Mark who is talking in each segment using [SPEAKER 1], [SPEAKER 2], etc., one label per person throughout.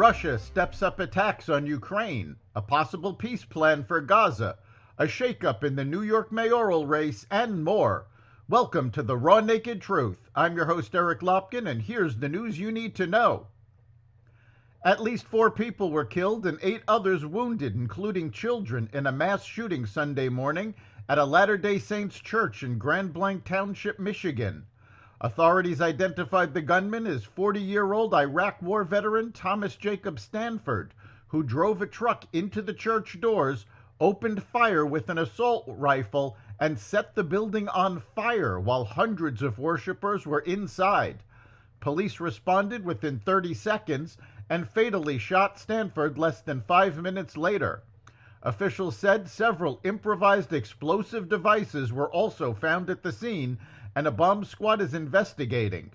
[SPEAKER 1] Russia steps up attacks on Ukraine, a possible peace plan for Gaza, a shakeup in the New York mayoral race, and more. Welcome to the Raw Naked Truth. I'm your host, Eric Lopkin, and here's the news you need to know. At least 4 people were killed and 8 others wounded, including children, in a mass shooting Sunday morning at a Latter-day Saints church in Grand Blanc Township, Michigan. Authorities identified the gunman as 40-year-old Iraq War veteran Thomas Jacob Stanford, who drove a truck into the church doors, opened fire with an assault rifle, and set the building on fire while hundreds of worshipers were inside. Police responded within 30 seconds and fatally shot Stanford less than 5 minutes later. Officials said several improvised explosive devices were also found at the scene, and a bomb squad is investigating.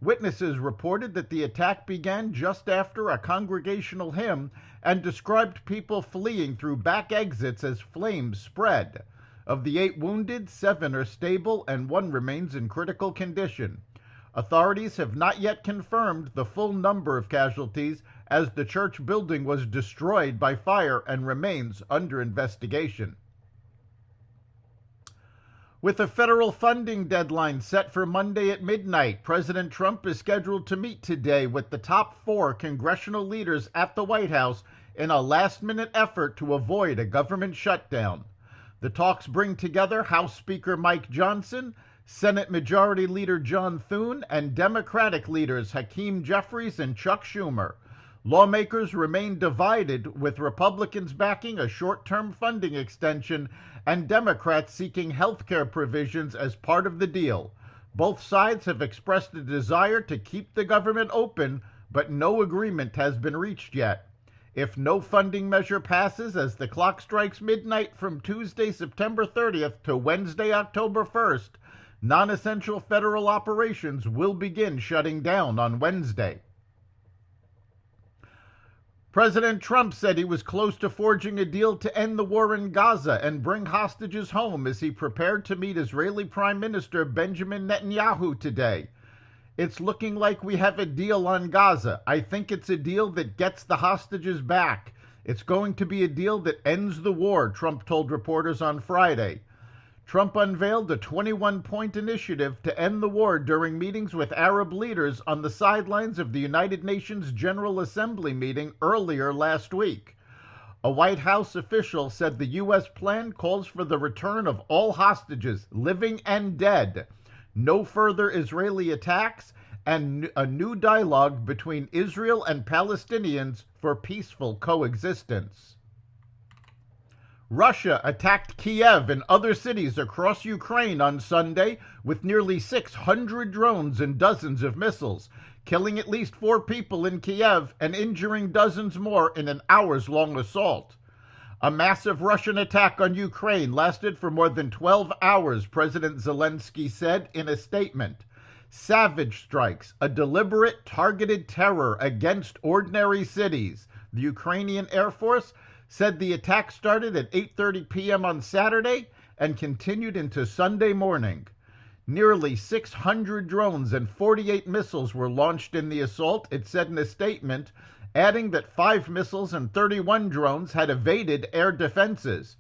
[SPEAKER 1] Witnesses reported that the attack began just after a congregational hymn and described people fleeing through back exits as flames spread. Of the 8 wounded, 7 are stable and 1 remains in critical condition. Authorities have not yet confirmed the full number of casualties, as the church building was destroyed by fire and remains under investigation. With a federal funding deadline set for Monday at midnight, President Trump is scheduled to meet today with the top 4 congressional leaders at the White House in a last-minute effort to avoid a government shutdown. The talks bring together House Speaker Mike Johnson, Senate Majority Leader John Thune, and Democratic leaders Hakeem Jeffries and Chuck Schumer. Lawmakers remain divided, with Republicans backing a short-term funding extension and Democrats seeking health care provisions as part of the deal. Both sides have expressed a desire to keep the government open, but no agreement has been reached yet. If no funding measure passes as the clock strikes midnight from Tuesday, September 30th to Wednesday, October 1st, non-essential federal operations will begin shutting down on Wednesday. President Trump said he was close to forging a deal to end the war in Gaza and bring hostages home as he prepared to meet Israeli Prime Minister Benjamin Netanyahu today. "It's looking like we have a deal on Gaza. I think it's a deal that gets the hostages back. It's going to be a deal that ends the war," Trump told reporters on Friday. Trump unveiled a 21-point initiative to end the war during meetings with Arab leaders on the sidelines of the United Nations General Assembly meeting earlier last week. A White House official said the U.S. plan calls for the return of all hostages, living and dead, no further Israeli attacks, and a new dialogue between Israel and Palestinians for peaceful coexistence. Russia attacked Kiev and other cities across Ukraine on Sunday with nearly 600 drones and dozens of missiles, killing at least 4 people in Kiev and injuring dozens more in an hours-long assault. A massive Russian attack on Ukraine lasted for more than 12 hours, President Zelensky said in a statement. "Savage strikes, a deliberate, targeted terror against ordinary cities." The Ukrainian Air Force said the attack started at 8:30 p.m. on Saturday and continued into Sunday morning. Nearly 600 drones and 48 missiles were launched in the assault, it said in a statement, adding that 5 missiles and 31 drones had evaded air defenses.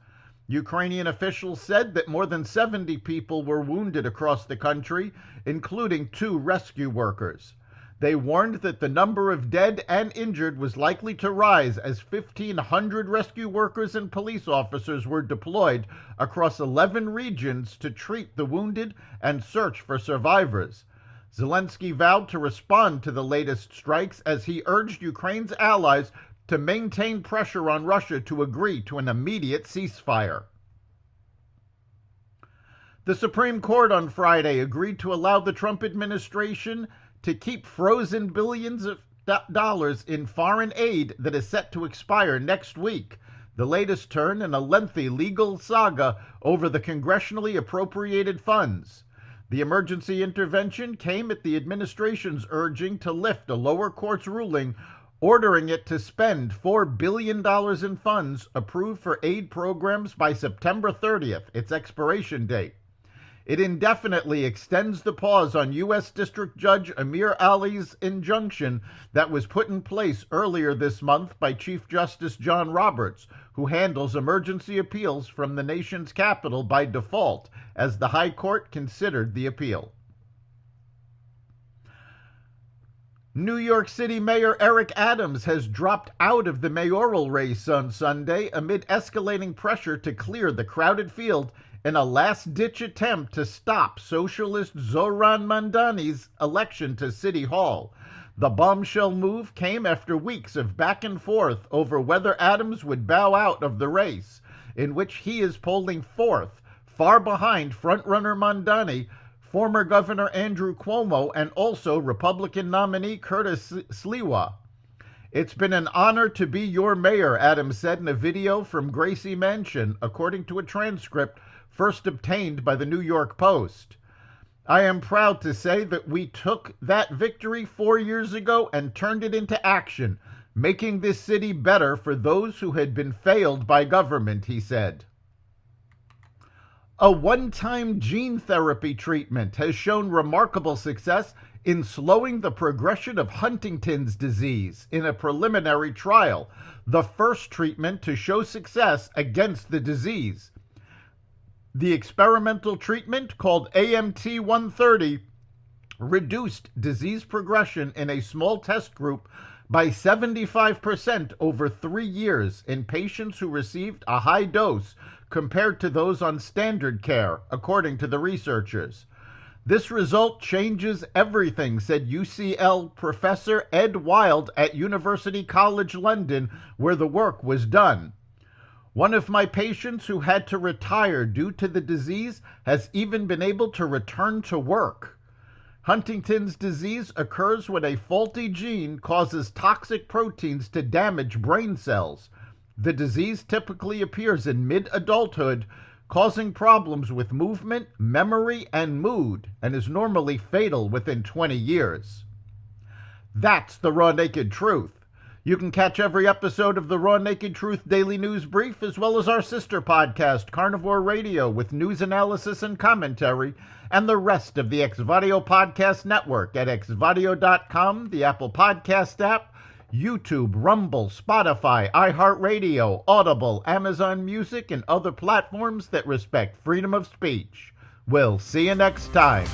[SPEAKER 1] Ukrainian officials said that more than 70 people were wounded across the country, including 2 rescue workers. They warned that the number of dead and injured was likely to rise as 1,500 rescue workers and police officers were deployed across 11 regions to treat the wounded and search for survivors. Zelensky vowed to respond to the latest strikes as he urged Ukraine's allies to maintain pressure on Russia to agree to an immediate ceasefire. The Supreme Court on Friday agreed to allow the Trump administration to keep frozen billions of dollars in foreign aid that is set to expire next week, the latest turn in a lengthy legal saga over the congressionally appropriated funds. The emergency intervention came at the administration's urging to lift a lower court's ruling ordering it to spend $4 billion in funds approved for aid programs by September 30th, its expiration date. It indefinitely extends the pause on U.S. District Judge Amir Ali's injunction that was put in place earlier this month by Chief Justice John Roberts, who handles emergency appeals from the nation's capital by default, as the High Court considered the appeal. New York City Mayor Eric Adams has dropped out of the mayoral race on Sunday amid escalating pressure to clear the crowded field in a last-ditch attempt to stop socialist Zoran Mandani's election to City Hall. The bombshell move came after weeks of back and forth over whether Adams would bow out of the race, in which he is polling fourth, far behind frontrunner Mandani, former Governor Andrew Cuomo, and also Republican nominee Curtis Sliwa. "It's been an honor to be your mayor," Adams said in a video from Gracie Mansion, according to a transcript first obtained by the New York Post. "I am proud to say that we took that victory 4 years ago and turned it into action, making this city better for those who had been failed by government," he said. A one-time gene therapy treatment has shown remarkable success in slowing the progression of Huntington's disease in a preliminary trial, the first treatment to show success against the disease. The experimental treatment, called AMT-130, reduced disease progression in a small test group by 75% over 3 years in patients who received a high dose compared to those on standard care, according to the researchers. "This result changes everything," said UCL professor Ed Wild at University College London, where the work was done. "One of my patients who had to retire due to the disease has even been able to return to work." Huntington's disease occurs when a faulty gene causes toxic proteins to damage brain cells. The disease typically appears in mid-adulthood, causing problems with movement, memory, and mood, and is normally fatal within 20 years. That's the Raw Naked Truth. You can catch every episode of the Raw Naked Truth Daily News Brief, as well as our sister podcast, Carnivore Radio, with news analysis and commentary, and the rest of the Xvadio Podcast Network at xvadio.com, the Apple Podcast app, YouTube, Rumble, Spotify, iHeartRadio, Audible, Amazon Music, and other platforms that respect freedom of speech. We'll see you next time.